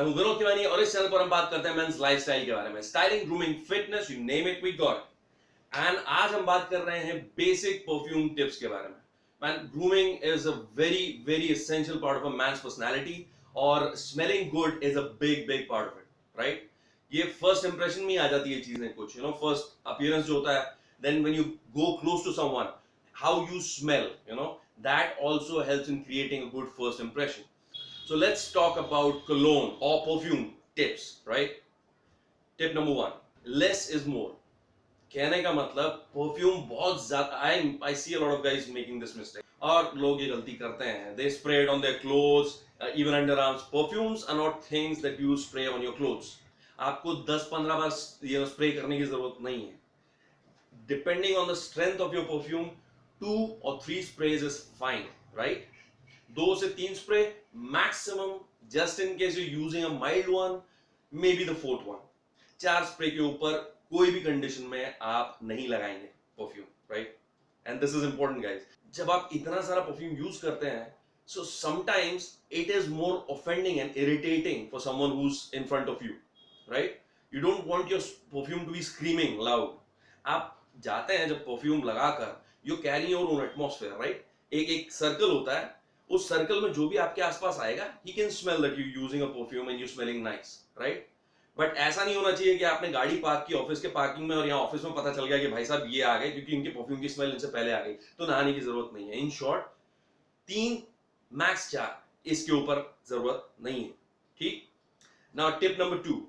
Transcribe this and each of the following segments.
हूं विनोद तिवारी और इस चैनल पर हम बात करते हैं मेंस लाइफस्टाइल के बारे में। Styling, grooming, fitness, you name it we got it. And आज हम बात कर रहे हैं बेसिक परफ्यूम टिप्स के बारे में। Man, grooming is a very very essential part of a man's personality और smelling good is a big big part of it, right? ये फर्स्ट इंप्रेशन में आ जाती है चीजें कुछ, फर्स्ट अपीयरेंस जो होता है, then when you go close to someone, how you smell, that also helps in creating a good first impression. So let's talk about cologne or perfume tips, right? Tip number 1, less is more. कहने का मतलब perfume बहुत ज्यादा, I see a lot of guys making this mistake, और लोग ये गलती करते हैं, they spray it on their clothes, even underarms. Perfumes are not things that you spray on your clothes. आपको 10-15 बार स्प्रे करने की जरूरत नहीं है. Depending on the strength of your perfume, 2 or 3 sprays is fine, right? 2 से 3 spray maximum, just in case you're using a mild one, maybe the 4th one. 4 spray के ऊपर कोई भी कंडीशन में आप नहीं लगाएंगे perfume, right? And this is important guys. जब आप इतना सारा परफ्यूम यूज करते हैं, so sometimes it is more offending and irritating for someone who's in front of you, right? You don't want your perfume to be screaming loud. आप जाते हैं जब परफ्यूम लगाकर, you carry your own atmosphere, right? एक circle होता है, उस circle में जो भी आपके आसपास आएगा, he can smell that you using a perfume and you smelling nice, right? But ऐसा नहीं होना चाहिए कि आपने गाड़ी पार्क की ऑफिस के पार्किंग में और यहाँ ऑफिस में पता चल गया कि भाई साहब ये आ गए क्योंकि इनके परफ्यूम की स्मेल इनसे पहले आ गई, तो नहाने की जरूरत नहीं है. इन शॉर्ट, 3 मैक्स 4, इसके ऊपर जरूरत नहीं है, ठीक? Now tip number 2,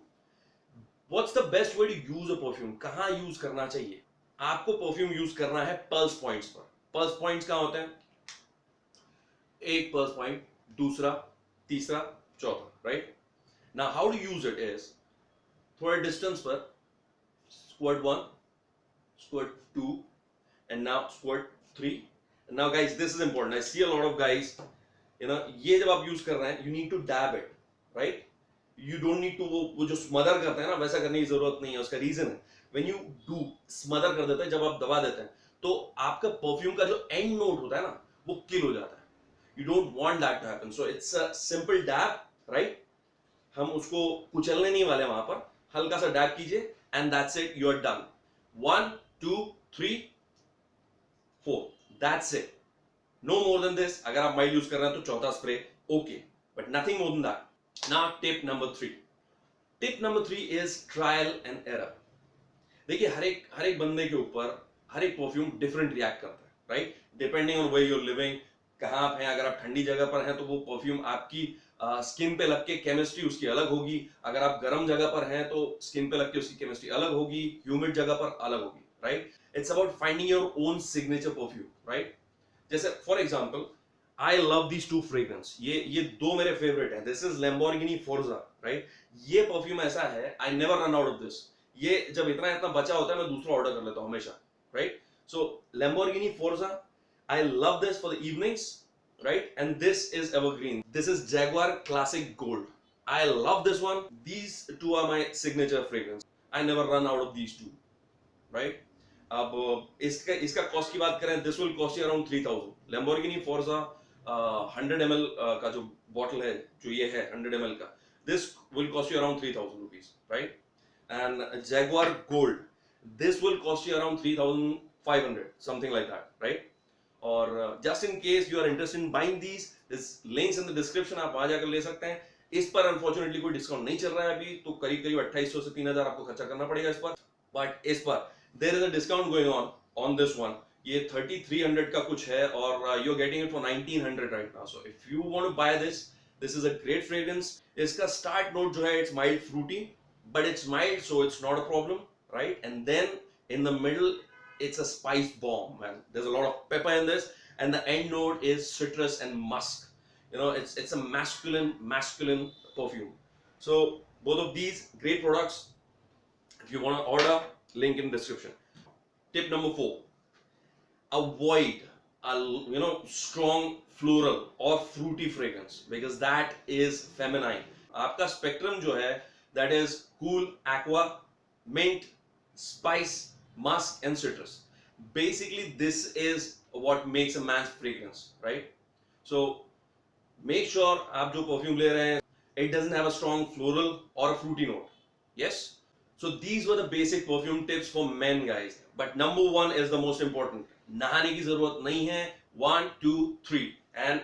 what's the best way to use a perfume? कहां यूज करना चाहिए? आपको परफ्यूम यूज करना है पल्स पॉइंट्स पर. पल्स पॉइंट्स कहां होते हैं? एक पल्स पॉइंट, दूसरा, तीसरा, चौथा, right? Now how to use it is, थोड़ा डिस्टेंस पर squat 1, squat 2 and now squat 3. Now guys, this is important. I see a lot of guys, ये जब आप यूज कर रहे हैं, you need to dab it, right? You don't need to वो जो स्मदर करते हैं ना, वैसा करने की जरूरत नहीं है. उसका रीजन है, व्हेन यू डू स्मदर कर देते हैं, जब आप दबा देते हैं, तो आपका परफ्यूम का जो एंड नोट होता है ना, वो किल हो जाता है. You don't want that to happen. So it's a simple dab, right? हम उसको कुचलने नहीं वाले, वहां पर हल्का सा डैब कीजिए and that's it, you are done. 1 2 3 4, that's it. No more than this. अगर आप माइल्ड यूज कर रहे हैं तो चौथा spray okay, but nothing more than that. Now tip number 3. Tip number 3 is trial and error. देखिए, हर एक बंदे के ऊपर हर एक परफ्यूम डिफरेंट रिएक्ट करता है, राइट? Depending on where you are living, कहाँ आप हैं. अगर आप ठंडी जगह पर हैं तो वो परफ्यूम आपकी स्किन पे लग के केमिस्ट्री उसकी अलग होगी. अगर आप गर्म जगह पर हैं तो स्किन पे लग के उसकी केमिस्ट्री अलग होगी, ह्यूमिड जगह पर अलग होगी, right? It's about finding your own signature perfume, right? जैसे for example, I love these 2 fragrance. ये 2 मेरे फेवरेट हैं. This is Lamborghini Forza, right? ये परफ्यूम ऐसा है, I never run out of this. ये जब इतना बचा होता है, मैं दूसरा ऑर्डर कर लेता हूँ हमेशा, right? So Lamborghini Forza, I love this for the evenings, right? And this is evergreen. This is Jaguar Classic Gold. I love this one. These 2 are my signature fragrance. I never run out of these 2, right? अब इसका cost की बात करें, this will cost you around 3000. Lamborghini Forza 100 ml का जो bottle है, जो ये है 100 ml का, this will cost you around 3000 rupees, right? And Jaguar Gold, this will cost you around 3500, something like that, right? और just in case you are interested in buying these, this links in the description, आप वहां जाकर ले सकते हैं. इस पर unfortunately कोई डिस्काउंट नहीं चल रहा है अभी, तो करीब 2800 से 3000 आपको खर्चा करना पड़ेगा इस पर. बट इस पर there is a discount going on this one. ये 3300 का कुछ है और you're getting it for 1900 right now. So if you want to buy this is a great fragrance. इसका start note जो है, it's mild fruity, but it's mild, so it's not a problem, right? And then in the middle, it's a spice bomb, man. There's a lot of pepper in this, and the end note is citrus and musk. It's a masculine perfume. So both of these great products. If you want to order, link in description. Tip number 4. Avoid strong floral or fruity fragrance because that is feminine. आपका spectrum जो है, that is cool, aqua, mint, spice, musk and citrus. Basically this is what makes a man's fragrance, right? So make sure आप जो perfume ले रहे हैं, it doesn't have a strong floral or a fruity note. Yes? So these were the basic perfume tips for men, guys. But number one is the most important. नहाने की जरूरत नहीं है. 1, 2, 3, and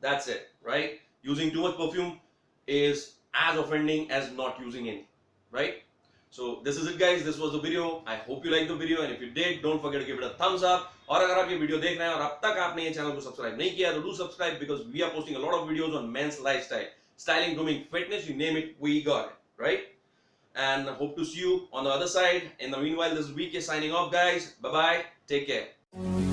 that's it, right? Using too much perfume is as offending as not using any, right? So this is it, guys. This was the video. I hope you liked the video, and if you did, don't forget to give it a thumbs up. और अगर आप ये video देख रहे हैं और अब तक आपने ये चैनल को सब्सक्राइब नहीं किया तो do subscribe, because we are posting a lot of videos on men's lifestyle, styling, grooming, fitness, you name it, we got it, right? And hope to see you on the other side. In the meanwhile, this week is signing off, guys. Bye bye. Take care.